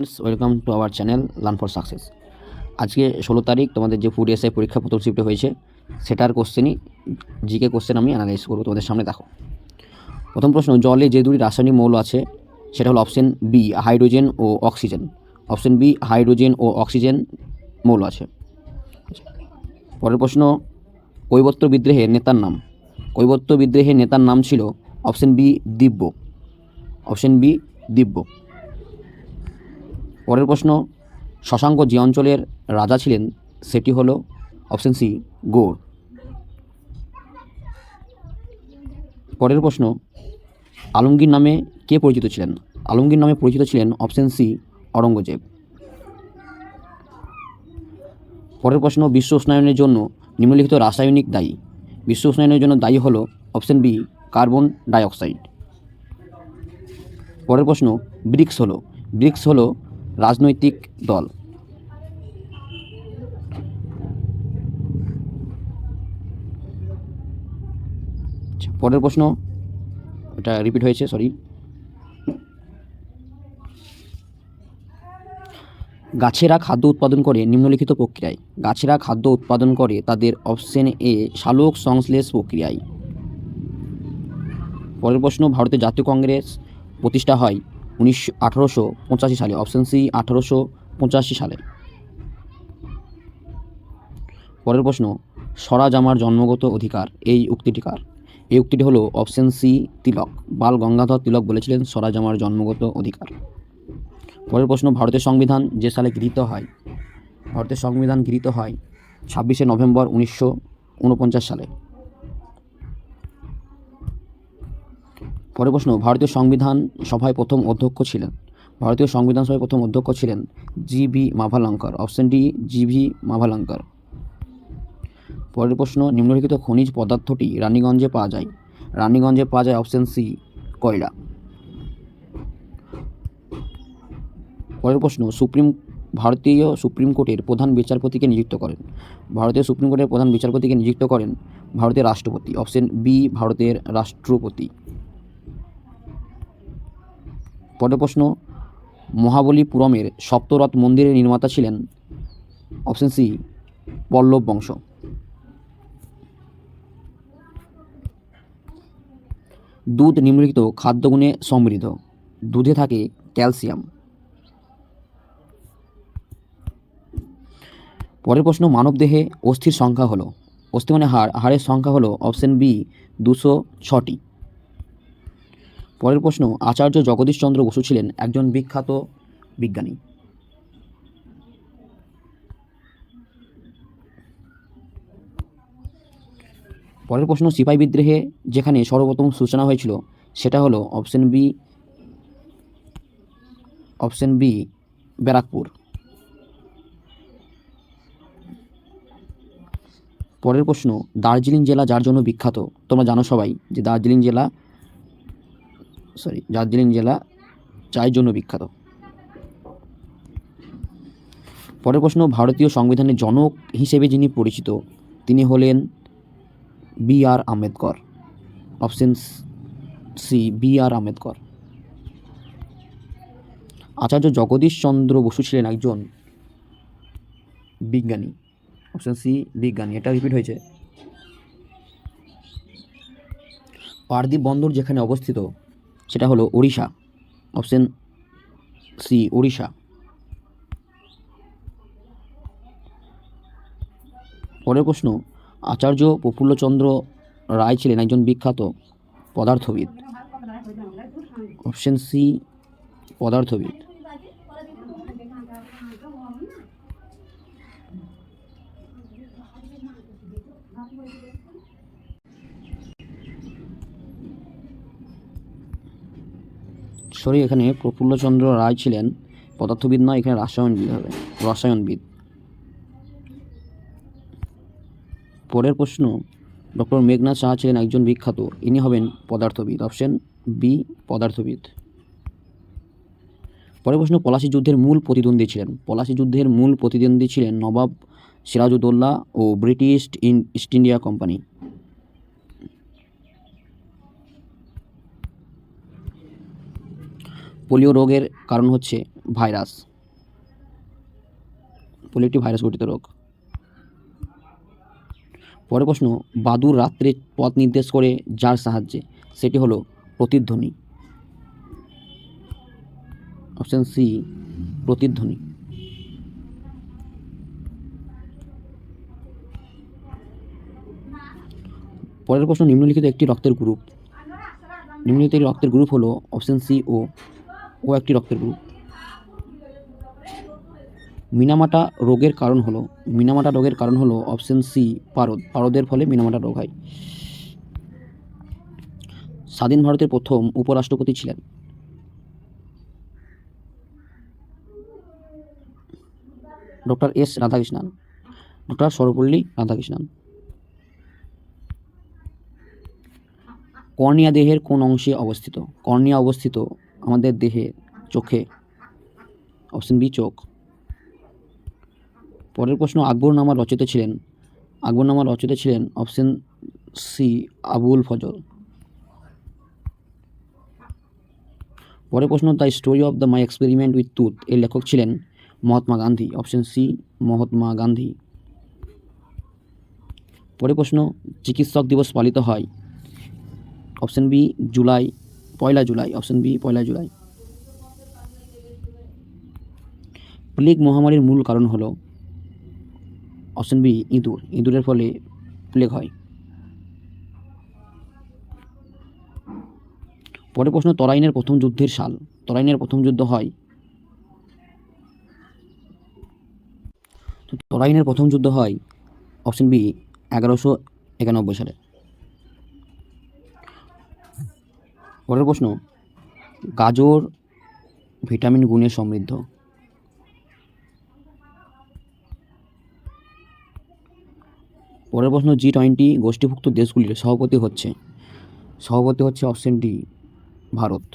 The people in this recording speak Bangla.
Welcome to our channel learn for success. আজকে 16 তারিখ তোমাদের যে ফুড এসআই পরীক্ষা প্রথম শিফটে হয়েছে সেটার কোশ্চেনই জিকে কোশ্চেন আমি অ্যানালাইজ করবো তোমাদের সামনে। দেখো, প্রথম প্রশ্ন, জলে যে দুটি রাসায়নিক মৌল আছে সেটা হলো অপশন বি হাইড্রোজেন ও অক্সিজেন। অপশন বি হাইড্রোজেন ও অক্সিজেন মৌল আছে। পরের প্রশ্ন, কৈবর্ত বিদ্রোহের নেতার নাম। কৈবর্ত বিদ্রোহের নেতার নাম ছিল অপশন বি দিব্য। অপশন বি দিব্য। পরের প্রশ্ন, শশাঙ্ক যে অঞ্চলের রাজা ছিলেন সেটি হলো অপশন সি গৌড়। পরের প্রশ্ন, আলমগীর নামে কে পরিচিত ছিলেন? আলমগীর নামে পরিচিত ছিলেন অপশন সি অরঙ্গজেব। পরের প্রশ্ন, বিশ্ব উষ্ণায়নের জন্য নিম্নলিখিত রাসায়নিক দায়ী। বিশ্ব উষ্ণায়নের জন্য দায়ী হলো অপশন বি কার্বন ডাইঅক্সাইড। পরের প্রশ্ন, ব্রিক্স হলো রাজনৈতিক দল। পরের প্রশ্ন, এটা রিপিট হয়েছে, সরি। গাছেরা খাদ্য উৎপাদন করে নিম্নলিখিত প্রক্রিয়ায়। গাছেরা খাদ্য উৎপাদন করে তাদের অপশন এ সালোক সংশ্লেষ প্রক্রিয়ায়। পরের প্রশ্ন, ভারতের জাতীয় কংগ্রেস প্রতিষ্ঠা হয় 1885 সালে। অপশন সি 1885 সালে। পরের প্রশ্ন, স্বরাজ আমার জন্মগত অধিকার এই উক্তিটি কার? এই উক্তিটি হলো অপশন সি তিলক। বাল গঙ্গাধর তিলক বলেছিলেন স্বরাজ আমার জন্মগত অধিকার। পরের প্রশ্ন, ভারতের সংবিধান যে সালে গৃহীত হয়। ভারতের সংবিধান গৃহীত হয় 26শে নভেম্বর 1949 সালে। পরের প্রশ্ন, ভারতীয় সংবিধান সভায় প্রথম অধ্যক্ষ ছিলেন। ভারতীয় সংবিধান সভায় প্রথম অধ্যক্ষ ছিলেন জি.ভি. মাভালাঙ্কার। Option D জি.ভি. মাভালাঙ্কার। পরের প্রশ্ন, নিম্নলিখিত খনিজ পদার্থটি রানীগঞ্জে পাওয়া যায়। রানীগঞ্জে পাওয়া যায় অপশন সি কয়লা। পরের প্রশ্ন, ভারতীয় সুপ্রিম কোর্টের প্রধান বিচারপতিকে নিযুক্ত করেন। ভারতীয় সুপ্রিম কোর্টের প্রধান বিচারপতিকে নিযুক্ত করেন ভারতের রাষ্ট্রপতি। অপশন বি ভারতের রাষ্ট্রপতি। পরের প্রশ্ন, মহাবলীপুরমের সপ্তরথ মন্দিরের নির্মাতা ছিলেন অপশন সি পল্লব বংশ। দুধ নিম্নলিখিত খাদ্যগুণে সমৃদ্ধ। দুধে থাকে ক্যালসিয়াম। পরের প্রশ্ন, মানবদেহে অস্থির সংখ্যা হলো, অস্থি মানে হাড়ের সংখ্যা হলো অপশন বি 206টি। পরের প্রশ্ন, আচার্য জগদীশচন্দ্র বসু ছিলেন একজন বিখ্যাত বিজ্ঞানী। পরের প্রশ্ন, সিপাহী বিদ্রোহে যেখানে সর্বপ্রথম সূচনা হয়েছিল সেটা হলো অপশন বি ব্যারাকপুর। পরের প্রশ্ন, দার্জিলিং জেলা যার জন্য বিখ্যাত। তোমরা জানো সবাই যে দার্জিলিং জেলা চায়ের জন্য বিখ্যাত। পরের প্রশ্ন, ভারতীয় সংবিধানের জনক হিসেবে যিনি পরিচিত তিনি হলেন B R. Ambedkar. Option C B R. Ambedkar. Acharya Jagadishchandra Basu ছিলেন একজন বিজ্ঞানী। অপশন সি বিজ্ঞানী। এটা রিপিট হয়েছে। পারদ্বীপ বন্দর যেখানে অবস্থিত সেটা হলো ওড়িশা। Option C Odisha. পরের প্রশ্ন, আচার্য প্রফুল্লচন্দ্র রায় ছিলেন একজন বিখ্যাত পদার্থবিদ। Option C পদার্থবিদ। এখানে প্রফুল্লচন্দ্র রায় ছিলেন পদার্থবিদ নয়, এখানে রসায়নবিদ। পরের প্রশ্ন, ডক্টর মেঘনাথ সাহা ছিলেন একজন বিখ্যাত, ইনি হবেন পদার্থবিদ। Option B পদার্থবিদ। পরের প্রশ্ন, পলাশী যুদ্ধের মূল প্রতিদ্বন্দ্বী ছিলেন নবাব সিরাজউদ্দৌলা ও British East India Company. Polio রোগের কারণ হচ্ছে ভাইরাস। পোলিও একটি ভাইরাস ঘটিত রোগ। পরের প্রশ্ন, বাদুড় রাত্রে পথ নির্দেশ করে যার সাহায্যে, সেটি হলো প্রতিধ্বনি। অপশন সি, প্রতিধ্বনি। পরের প্রশ্ন, নিম্নলিখিত একটি রক্তের গ্রুপ। নিম্নলিখিত একটি রক্তের গ্রুপ হলো অপশন সি ও। ও একটি রক্তের গ্রুপ। মিনামাটা রোগের কারণ হলো অপশন সি, পারদ। পারদের ফলে মিনামাটা রোগ হয়। স্বাধীন ভারতের প্রথম উপরাষ্ট্রপতি ছিলেন? Doctor S Radhakrishnan, doctor Sarvepalli Radhakrishnan. Cornea দেহের কোন অংশে অবস্থিত? কর্নিয়া অবস্থিত আমাদের দেহে চোখে। অপশন বি, চোখ। পরের প্রশ্ন, আকবরনামার রচয়িতা ছিলেন? Option C, Abul Fazal. পরের প্রশ্ন, the story of the my experiment with টুথ এর লেখক ছিলেন মহাত্মা গান্ধী। Option C, Mahatma Gandhi. পরের প্রশ্ন, চিকিৎসক দিবস পালিত হয়? অপশন বি, পয়লা জুলাই। অপশন বি, পয়লা জুলাই। প্লেগ মহামারীর মূল কারণ হলো? অপশন বি, ইঁদুর। ইঁদুরের ফলে প্লেগ হয়। পরের প্রশ্ন, তরাইনের প্রথম যুদ্ধের সাল। তরাইনের প্রথম যুদ্ধ হয়? তরাইনের প্রথম যুদ্ধ হয় অপশন বি, 1191 সালে। পরের প্রশ্ন, গাজর ভিটামিন গুণে সমৃদ্ধ? পরের প্রশ্ন, G20 গোষ্ঠীভুক্ত দেশগুলির সভাপতি হচ্ছে? Option D, Bharat.